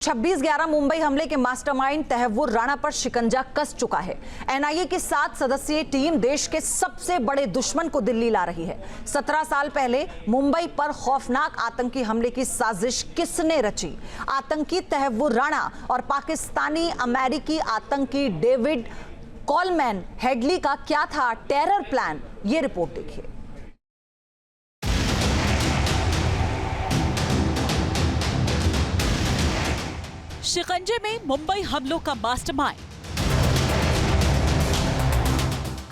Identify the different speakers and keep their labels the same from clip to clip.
Speaker 1: 26/11 मुंबई हमले के मास्टरमाइंड तहव्वुर राणा पर शिकंजा कस चुका है। एनआईए की 7 सदस्यीय टीम देश के सबसे बड़े दुश्मन को दिल्ली ला रही है। 17 साल पहले मुंबई पर खौफनाक आतंकी हमले की साजिश किसने रची? आतंकी तहव्वुर राणा और पाकिस्तानी अमेरिकी आतंकी डेविड कॉलमैन हेडली का क्या था टेरर प्लान? ये रिपोर्ट देखिए।
Speaker 2: शिकंजे में मुंबई हमलों का मास्टरमाइंड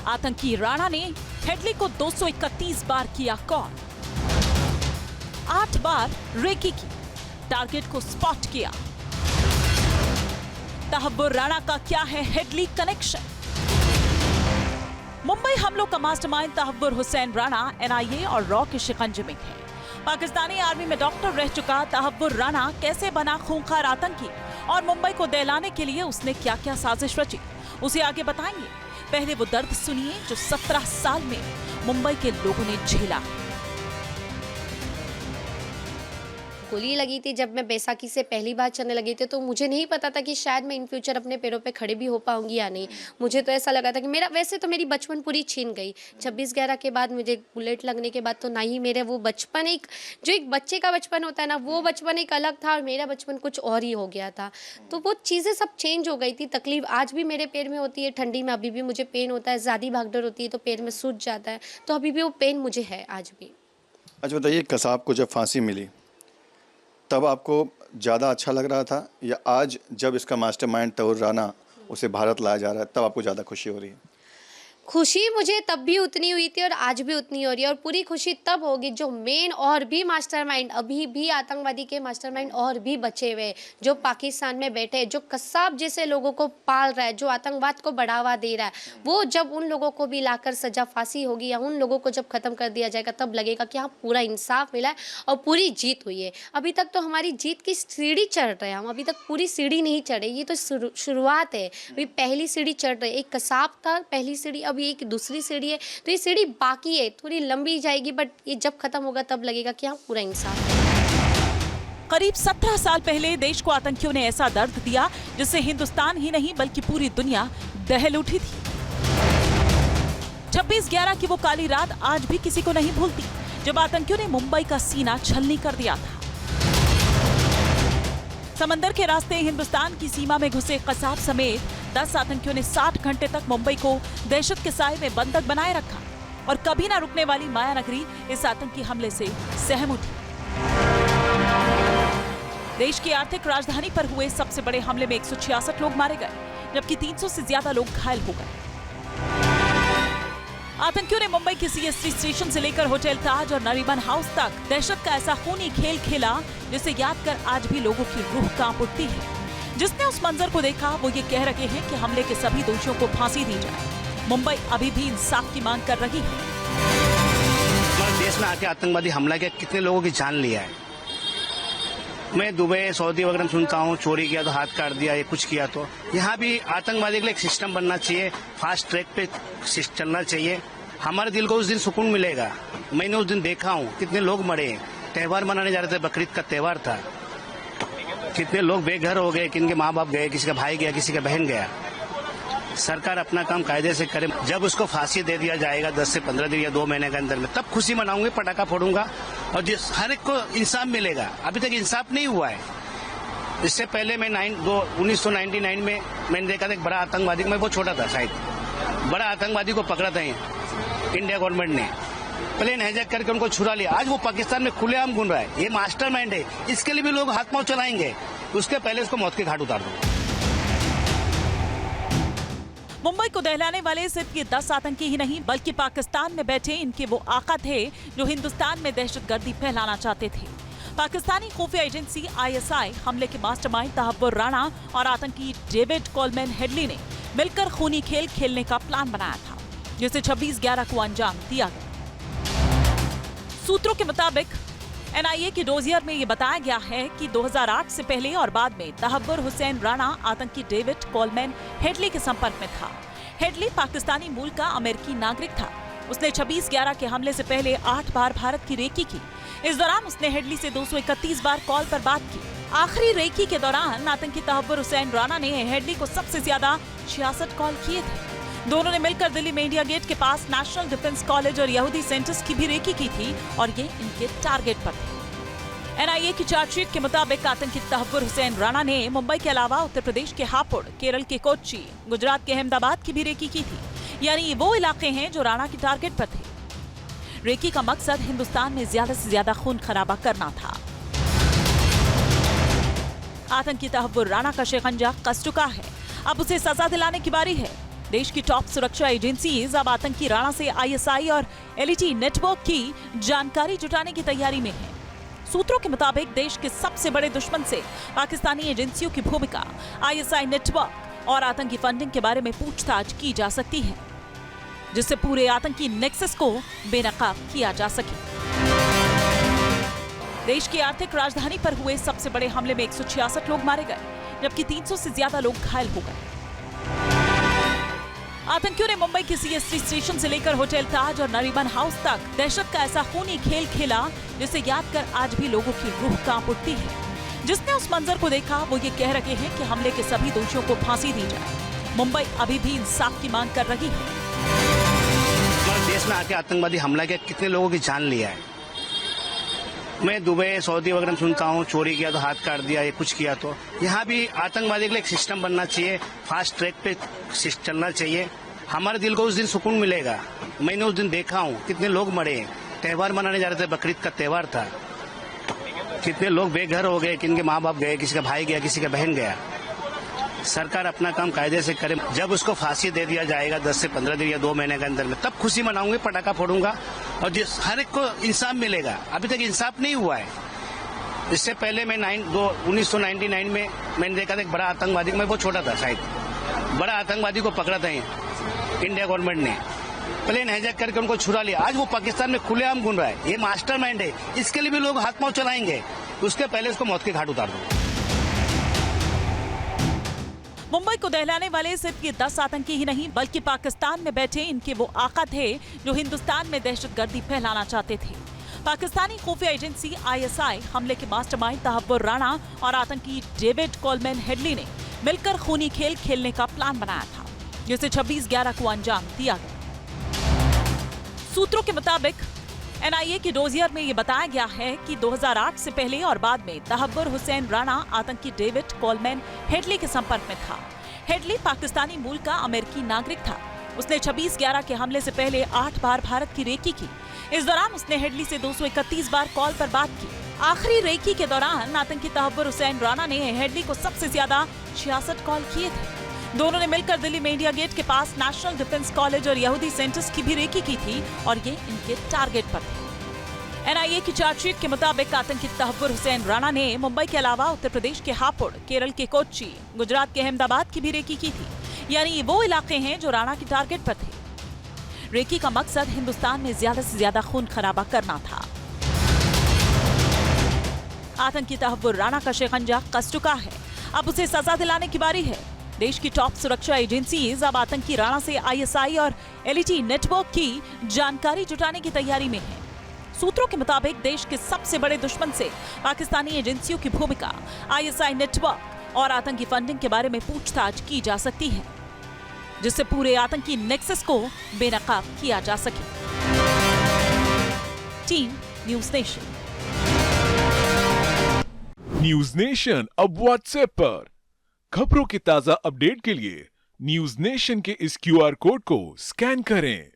Speaker 2: आतंकी राणा ने हेडली को 231 बार किया कॉल, 8 बार रेकी की, टारगेट को स्पॉट किया। तहव्वुर राणा का क्या है हेडली कनेक्शन? मुंबई हमलों का मास्टरमाइंड तहव्वुर हुसैन राणा एनआईए और रॉ के शिकंजे में है। पाकिस्तानी आर्मी में डॉक्टर रह चुका तहव्वुर राणा कैसे बना खूंखार आतंकी और मुंबई को दहलाने के लिए उसने क्या क्या साजिश रची, उसे आगे बताएंगे। पहले वो दर्द सुनिए जो 17 साल में मुंबई के लोगों ने झेला।
Speaker 3: गोली लगी थी जब मैं बैसाखी से पहली बार चलने लगी थी, तो मुझे नहीं पता था कि शायद मैं इन फ्यूचर अपने पैरों पे खड़े भी हो पाऊंगी या नहीं। मुझे तो ऐसा लगा था कि वैसे तो मेरी बचपन पूरी छीन गई। 26/11 के बाद मुझे बुलेट लगने के बाद तो ना ही मेरे वो बचपन, एक बच्चे का बचपन होता है ना, वो बचपन एक अलग था और मेरा बचपन कुछ और ही हो गया था। तो वो चीज़ें सब चेंज हो गई थी। तकलीफ आज भी मेरे पैर में होती है, ठंडी में अभी भी मुझे पेन होता है, ज़्यादा भागदौड़ होती है तो पैर में सूज जाता है, तो अभी भी वो पेन मुझे है आज भी।
Speaker 4: अच्छा बताइए, कसाब को जब फांसी मिली तब आपको ज़्यादा अच्छा लग रहा था, या आज जब इसका मास्टरमाइंड तहव्वुर राणा उसे भारत लाया जा रहा है तब आपको ज़्यादा खुशी हो रही है?
Speaker 3: खुशी मुझे तब भी उतनी हुई थी और आज भी उतनी हो रही है। और पूरी खुशी तब होगी जो मेन और भी मास्टरमाइंड, अभी भी आतंकवादी के मास्टरमाइंड और भी बचे हुए, जो पाकिस्तान में बैठे, जो कसाब जैसे लोगों को पाल रहा है, जो आतंकवाद को बढ़ावा दे रहा है, वो जब उन लोगों को भी लाकर सजा फांसी होगी या उन लोगों को जब खत्म कर दिया जाएगा, तब लगेगा कि हाँ पूरा इंसाफ मिला है और पूरी जीत हुई है। अभी तक तो हमारी जीत की सीढ़ी चढ़ रहे हैं हम, अभी तक पूरी सीढ़ी नहीं चढ़े। ये तो शुरुआत है, अभी पहली सीढ़ी चढ़ रही है। एक कसाब था पहली सीढ़ी, अब एक दूसरी सीढ़ी है, तो ये सीढ़ी बाकी है, थोड़ी लंबी जाएगी, बट ये जब खत्म होगा तब लगेगा कि हाँ पूरा इंसाफ है।
Speaker 2: करीब 17 साल पहले देश को आतंकियों ने ऐसा दर्द दिया जिससे हिंदुस्तान ही नहीं बल्कि पूरी दुनिया दहल उठी थी। 26/11 की वो काली रात आज भी किसी को नहीं भूलती, जब आतंकियों ने मुंबई का सीना छलनी कर दिया था। समंदर के रास्ते हिंदुस्तान की सीमा में घुसे कसाब समेत 10 आतंकियों ने 60 घंटे तक मुंबई को दहशत के साए में बंधक बनाए रखा और कभी ना रुकने वाली माया नगरी इस आतंकी हमले से सहम उठी। देश की आर्थिक राजधानी पर हुए सबसे बड़े हमले में 166 लोग मारे गए, जबकि 300 से ज्यादा लोग घायल हो गए। आतंकियों ने मुंबई के सीएसटी स्टेशन से लेकर होटल ताज और नरीमन हाउस तक दहशत का ऐसा खूनी खेल खेला जिसे याद कर आज भी लोगों की रूह कांप उठती है। जिसने उस मंजर को देखा वो ये कह रहे हैं कि हमले के सभी दोषियों को फांसी दी जाए। मुंबई अभी भी इंसाफ की मांग कर रही है।
Speaker 5: हमारे देश में आके आतंकवादी हमला किया, कितने लोगों की जान लिया है। मैं दुबई सऊदी वगैरह में सुनता हूँ, चोरी किया तो हाथ काट दिया, ये कुछ किया तो। यहाँ भी आतंकवादी के लिए एक सिस्टम बनना चाहिए, फास्ट ट्रैक पे चलना चाहिए। हमारे दिल को उस दिन सुकून मिलेगा। मैंने उस दिन देखा हूँ कितने लोग मरे, त्योहार मनाने जा रहे थे, बकरीद का त्योहार था, कितने लोग बेघर हो गए, किनके माँ बाप गए, किसी का भाई गया, किसी का बहन गया। सरकार अपना काम कायदे से करे। जब उसको फांसी दे दिया जाएगा 10 से 15 दिन या 2 महीने के अंदर में, तब खुशी मनाऊंगी, पटाखा फोड़ूंगा और जिस हर एक को इंसाफ मिलेगा। अभी तक इंसाफ नहीं हुआ है। इससे पहले मैं 1999 में मैंने देखा था एक बड़ा आतंकवादी, मैं बहुत छोटा था शायद, बड़ा आतंकवादी को पकड़ा था इंडिया गवर्नमेंट ने, प्लेन हाईजैक करके उनको छुड़ा लिया। आज वो पाकिस्तान में खुलेआम घूम रहा है। ये मास्टरमाइंड है, इसके लिए भी लोग हाथ पांव चलाएंगे। उसके पहले इसको मौत के घाट उतार दो।
Speaker 2: मुंबई को दहलाने वाले सिर्फ ये 10 आतंकी ही नहीं बल्कि पाकिस्तान में बैठे इनके वो आका थे जो हिंदुस्तान में दहशतगर्दी फैलाना चाहते थे। पाकिस्तानी खुफिया एजेंसी आईएसआई हमले के मास्टरमाइंड तहव्वुर राणा और आतंकी डेविड कॉलमैन हेडली ने मिलकर खूनी खेल खेलने का प्लान बनाया था, जिसे 26/11 को अंजाम दिया गया। सूत्रों के मुताबिक एनआईए की डोजियर में ये बताया गया है कि 2008 से पहले और बाद में तहव्वुर हुसैन राणा आतंकी डेविड कॉलमैन हेडली के संपर्क में था। हेडली पाकिस्तानी मूल का अमेरिकी नागरिक था। उसने 26/11 के हमले से पहले 8 बार भारत की रेकी की। इस दौरान उसने हेडली से 231 बार कॉल पर बात की। आखिरी रेकी के दौरान आतंकी तहव्वुर हुसैन राणा ने हेडली को सबसे ज्यादा 66 कॉल किए थे। दोनों ने मिलकर दिल्ली में इंडिया गेट के पास नेशनल डिफेंस कॉलेज और यहूदी सेंटर्स की भी रेकी की थी और ये इनके टारगेट पर थे। एनआईए की चार्जशीट के मुताबिक आतंकी तहव्वुर हुसैन राणा ने मुंबई के अलावा उत्तर प्रदेश के हापुड़, केरल के कोच्चि, गुजरात के अहमदाबाद की भी रेकी की थी। यानी वो इलाके हैं जो राणा के टारगेट पर थे। रेकी का मकसद हिंदुस्तान में ज्यादा से ज्यादा खून खराबा करना था। आतंकी तहव्वुर राणा का शिकंजा कस चुका है, अब उसे सजा दिलाने की बारी है। देश की टॉप सुरक्षा एजेंसीज अब आतंकी राणा से आईएसआई और एलईटी नेटवर्क की जानकारी जुटाने की तैयारी में है। सूत्रों के मुताबिक देश के सबसे बड़े दुश्मन से पाकिस्तानी एजेंसियों की भूमिका, आईएसआई नेटवर्क और आतंकी फंडिंग के बारे में पूछताछ की जा सकती है, जिससे पूरे आतंकी नेक्सस को बेनकाब किया जा सके। देश की आर्थिक राजधानी पर हुए सबसे बड़े हमले में 166 लोग मारे गए, जबकि 300 से ज्यादा लोग घायल हो गए। आतंकियों ने मुंबई के सीएसटी स्टेशन से लेकर होटल ताज और नरीमन हाउस तक दहशत का ऐसा खूनी खेल खेला जिसे याद कर आज भी लोगों की रूह कांप उठती है। जिसने उस मंजर को देखा वो ये कह रहे हैं कि हमले के सभी दोषियों को फांसी दी जाए। मुंबई अभी भी इंसाफ की मांग कर रही है।
Speaker 5: हमारे देश में आके आतंकवादी हमला किया, कितने लोगों की जान लिया है। मैं दुबई, सऊदी वगैरह में सुनता हूँ, चोरी किया तो हाथ काट दिया, ये कुछ किया तो। यहाँ भी आतंकवादी के लिए एक सिस्टम बनना चाहिए, फास्ट ट्रैक पे चलना चाहिए। हमारे दिल को उस दिन सुकून मिलेगा। मैंने उस दिन देखा हूँ कितने लोग मरे, त्योहार मनाने जा रहे थे, बकरीद का त्योहार था, कितने लोग बेघर हो गए, किनके माँ बाप गए, किसी का भाई गया, किसी का बहन गया। सरकार अपना काम कायदे से करे। जब उसको फांसी दे दिया जाएगा 10 से 15 दिन या 2 महीने के अंदर में, तब खुशी मनाऊंगी, पटाखा फोड़ूंगा और जिस हर एक को इंसाफ मिलेगा। अभी तक इंसाफ नहीं हुआ है। इससे पहले मैं 1999 में मैंने देखा था एक बड़ा आतंकवादी, मैं बहुत छोटा था शायद, बड़ा आतंकवादी को पकड़ा था इंडिया गवर्नमेंट ने, प्लेन हाईजैक करके उनको छुड़ा लिया। आज वो पाकिस्तान में खुलेआम घूम रहा है। ये मास्टरमाइंड है, इसके लिए भी लोग हाथ पांव चलाएंगे। उसके पहले उसको मौत के घाट उतार दो।
Speaker 2: मुंबई को दहलाने वाले सिर्फ ये 10 आतंकी ही नहीं बल्कि पाकिस्तान में बैठे इनके वो आका थे जो हिंदुस्तान में दहशतगर्दी फैलाना चाहते थे। पाकिस्तानी खुफिया एजेंसी आईएसआई हमले के मास्टरमाइंड तहव्वुर राणा और आतंकी डेविड कोलमैन हेडली ने मिलकर खूनी खेल खेलने का प्लान बनाया था, जिसे 26/11 को अंजाम दिया गया। सूत्रों के मुताबिक एनआईए की डोजियर में ये बताया गया है कि 2008 से पहले और बाद में तहव्वुर हुसैन राणा आतंकी डेविड कोलमैन हेडली के संपर्क में था। हेडली पाकिस्तानी मूल का अमेरिकी नागरिक था। उसने 26/11 के हमले से पहले 8 बार भारत की रेकी की। इस दौरान उसने हेडली से 231 बार कॉल पर बात की। आखिरी रेकी के दौरान आतंकी तहव्वुर हुसैन राणा ने हेडली को सबसे ज्यादा 66 कॉल किए थे। दोनों ने मिलकर दिल्ली में इंडिया गेट के पास नेशनल डिफेंस कॉलेज और यहूदी सेंटर्स की भी रेकी की थी और ये इनके टारगेट पर थे। एनआईए की चार्जशीट के मुताबिक आतंकी तहव्वुर हुसैन राणा ने मुंबई के अलावा उत्तर प्रदेश के हापुड़, केरल के कोच्चि, गुजरात के अहमदाबाद की भी रेकी की थी। यानी वो इलाके हैं जो राणा के टारगेट पर थे। रेकी का मकसद हिंदुस्तान में ज्यादा से ज्यादा खून खराबा करना था। आतंकी तहव्वुर राणा का शिकंजा कस चुका है, अब उसे सजा दिलाने की बारी है। देश की टॉप सुरक्षा एजेंसीज अब आतंकी राणा से आईएसआई और एलईटी नेटवर्क की जानकारी जुटाने की तैयारी में है। सूत्रों के मुताबिक देश के सबसे बड़े दुश्मन से पाकिस्तानी एजेंसियों की भूमिका, आईएसआई नेटवर्क और आतंकी फंडिंग के बारे में पूछताछ की जा सकती है, जिससे पूरे आतंकी नेक्सस को बेनकाब किया जा सके। Team news nation.
Speaker 6: News nation अब व्हाट्सएप पर खबरों के ताजा अपडेट के लिए न्यूज़ नेशन के इस क्यूआर कोड को स्कैन करें।